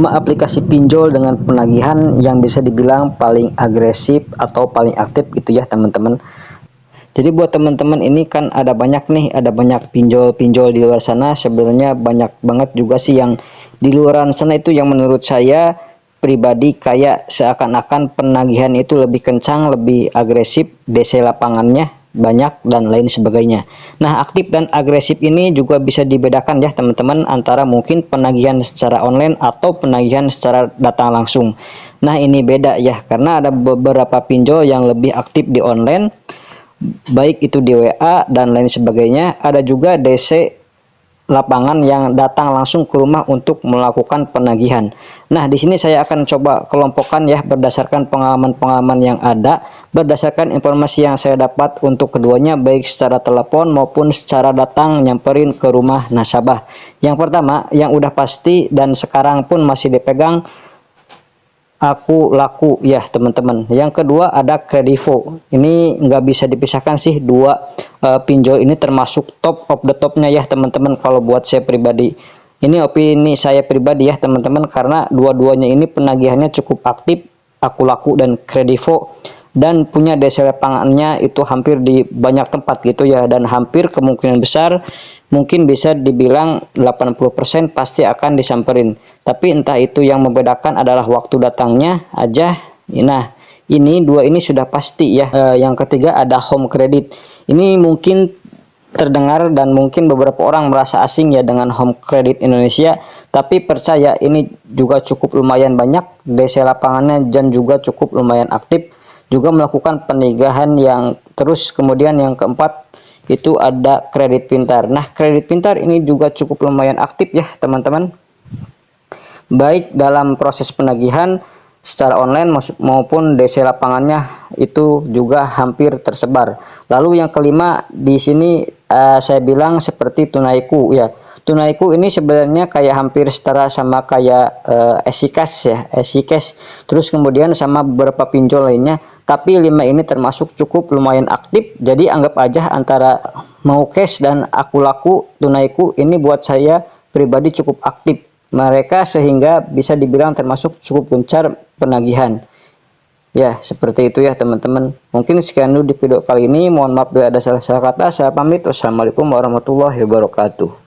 Aplikasi pinjol dengan penagihan yang bisa dibilang paling agresif atau paling aktif gitu ya teman-teman. Jadi buat teman-teman ini kan ada banyak pinjol-pinjol di luar sana. Sebenarnya banyak banget juga sih yang di luar sana itu yang menurut saya pribadi kayak seakan-akan penagihan itu lebih kencang, lebih agresif, DC lapangannya banyak dan lain sebagainya. Nah, aktif dan agresif ini juga bisa dibedakan ya teman-teman antara mungkin penagihan secara online atau penagihan secara datang langsung. Nah, ini beda ya karena ada beberapa pinjol yang lebih aktif di online, baik itu di WA dan lain sebagainya. Ada juga DC lapangan yang datang langsung ke rumah untuk melakukan penagihan. Nah, di sini saya akan coba kelompokkan ya berdasarkan pengalaman-pengalaman yang ada, berdasarkan informasi yang saya dapat untuk keduanya baik secara telepon maupun secara datang nyamperin ke rumah nasabah. Yang pertama, yang udah pasti dan sekarang pun masih dipegang, Aku Laku ya teman-teman. Yang kedua ada Kredivo. Ini nggak bisa dipisahkan sih, dua pinjol ini termasuk top of the topnya ya teman-teman kalau buat saya pribadi. Ini opini saya pribadi ya teman-teman, karena dua-duanya ini penagihannya cukup aktif, Aku Laku dan Kredivo, dan punya DC lapangannya itu hampir di banyak tempat gitu ya, dan hampir kemungkinan besar mungkin bisa dibilang 80% pasti akan disamperin. Tapi entah itu yang membedakan adalah waktu datangnya aja. Nah, ini dua ini sudah pasti ya. Yang ketiga ada Home Credit. Ini mungkin terdengar dan mungkin beberapa orang merasa asing ya dengan Home Credit Indonesia, tapi percaya ini juga cukup lumayan banyak DC lapangannya dan juga cukup lumayan aktif, juga melakukan penagihan yang terus. Kemudian yang keempat itu ada Kredit Pintar. Nah, Kredit Pintar ini juga cukup lumayan aktif ya teman-teman, baik dalam proses penagihan secara online maupun DC lapangannya itu juga hampir tersebar. Lalu yang kelima di sini saya bilang seperti Tunaiku ya. Tunaiku ini sebenarnya kayak hampir setara sama kayak EasyCash ya, EasyCash. Terus kemudian sama beberapa pinjol lainnya, tapi 5 ini termasuk cukup lumayan aktif. Jadi anggap aja antara mau cash dan Aku Laku, Tunaiku ini buat saya pribadi cukup aktif mereka, sehingga bisa dibilang termasuk cukup gencar penagihan. Ya, seperti itu ya teman-teman. Mungkin sekian dulu di video kali ini. Mohon maaf bila ada salah-salah kata. Saya pamit. Wassalamualaikum warahmatullahi wabarakatuh.